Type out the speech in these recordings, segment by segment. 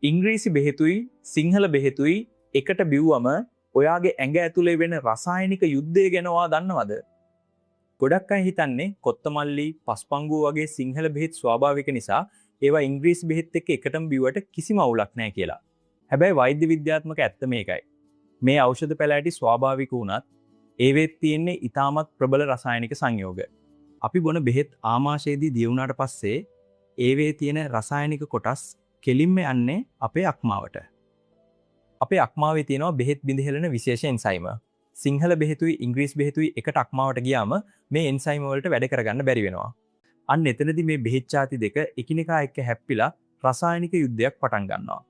ඉංග්‍රීසි බෙහෙතුයි සිංහල බෙහෙතුයි එකට බිව්වම ඔයාගේ ඇඟ ඇතුලේ වෙන රසායනික යුද්ධය ගැන ඔයා දන්නවද? ගොඩක් අය හිතන්නේ කොත්තමල්ලි, පස්පංගුව වගේ සිංහල බෙහෙත් ස්වාභාවික නිසා ඒවා ඉංග්‍රීසි බෙහෙත් එක්ක එකටම බිව්වට කිසිම අවුලක් නැහැ කියලා. හැබැයි වෛද්‍ය විද්‍යාත්මක ඇත්ත මේකයි. මේ ඖෂධ පැලෑටි ස්වාභාවික වුණත් ඒවෙත් තියෙන්නේ ඊටමත් ප්‍රබල රසායනික සංයෝග. අපි බොන බෙහෙත් ආමාශයේදී දිය වුණාට පස්සේ ඒවේ තියෙන රසායනික කොටස් කෙලින්ම යන්නේ අපේ අක්මාවට. අපේ අක්මාවේ තියෙනවා බෙහෙත් බිඳ හෙළන විශේෂ එන්සයිම. සිංහල බෙහෙතුයි ඉංග්‍රීසි බෙහෙතුයි එකට අක්මාවට ගියාම මේ එන්සයිම වලට වැඩ කරගන්න බැරි වෙනවා. අන්න එතනදී මේ බෙහෙත් ඡාති දෙක එකිනෙකා එක්ක හැප්පිලා රසායනික යුද්ධයක් පටන් ගන්නවා.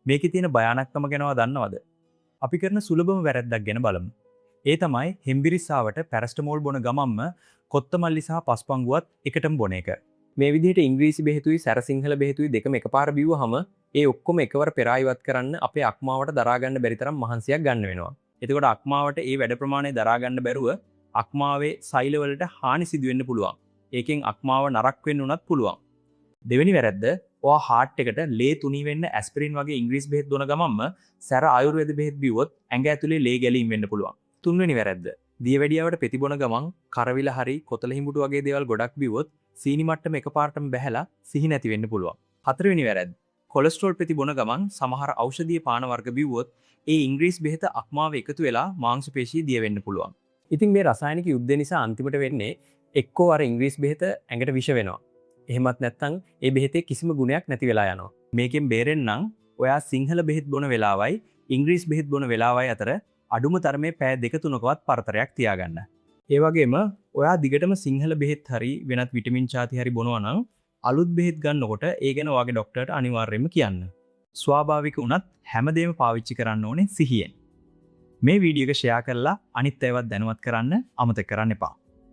මේකේ තියෙන භයානකම ගැනව දන්නවද? අපි කරන සුලභම වැරැද්දක් ගැන බලමු. ඒ තමයි හෙම්බිරිස්සාවට පැරස්ටමෝල් බොන ගමම්ම කොත්තමල්ලි සහ පස්පංගුවත් එකටම බොන එක. මේ විදිහට ඉංග්‍රීසි බෙහෙතුයි සැර සිංහල බෙහෙතුයි දෙකම එකපාර බිව්වහම ඒ ඔක්කොම එකවර පෙරායිවත් කරන්න අපේ අක්මාවට දරා ගන්න බැරි තරම් මහන්සියක් ගන්න වෙනවා. එතකොට අක්මාවට ඒ වැඩ ප්‍රමාණය දරා ගන්න බැරුව අක්මාවේ සෛලවලට හානි සිදු වෙන්න පුළුවන්. ඒකෙන් අක්මාව නරක් වෙන්න උනත් පුළුවන්. දෙවෙනි වැරද්ද, ඔයා හાર્ට් එකට ලේ තුනී වෙන්න ඇස්පිරින් වගේ ඉංග්‍රීසි බෙහෙත් බොන ගමන්ම සැර ආයුර්වේද බෙහෙත් බිව්වොත් ඇඟ ඇතුලේ ලේ ගැලීම් වෙන්න පුළුවන්. තුන්වෙනි වැරද්ද, දියවැඩියාවට පෙති බොන ගමන් කරවිල හරි කොතල හිඹුටු වගේ දේවල් ගොඩක් බිව්වොත් සීනි මට්ටම එකපාරටම බැහැලා සිහි නැති වෙන්න පුළුවන්. හතරවෙනි වැරද්ද, කොලෙස්ටරෝල් පෙති බොන ගමන් සමහර ඖෂධීය පාන වර්ග බිව්වොත් ඒ ඉංග්‍රීසි බෙහෙත අක්මාව එකතු වෙලා මාංශ පේශී දිය වෙන්න පුළුවන්. ඉතින් මේ රසායනික යුද්ධය නිසා අන්තිමට වෙන්නේ එක්කෝ අර ඉංග්‍රීසි බෙහෙත ඇඟට විෂ වෙනවා. එහෙමත් නැත්නම් ඒ බෙහෙතේ කිසිම ගුණයක් නැති වෙලා යනවා. මේකෙන් බේරෙන්න නම් ඔයා සිංහල බෙහෙත් බොන වෙලාවයි ඉංග්‍රීසි බෙහෙත් බොන වෙලාවයි අතර අඩුම තරමේ පැය 2-3කවත් පරතරයක් තියාගන්න. ඒ වගේම ඔයා දිගටම සිංහල බෙහෙත් හරි වෙනත් විටමින් ඡාති හරි බොනවා නම් අලුත් බෙහෙත් ගන්නකොට ඒ ගැන ඔයාගේ ડોක්ටර්ට අනිවාර්යයෙන්ම කියන්න. ස්වාභාවික වුණත් හැමදේම පාවිච්චි කරන්න ඕනේ සිහියෙන්. මේ වීඩියෝ එක ෂෙයා කරලා අනිත් අයවත් දැනුවත් කරන්න අමතක කරන්න එපා.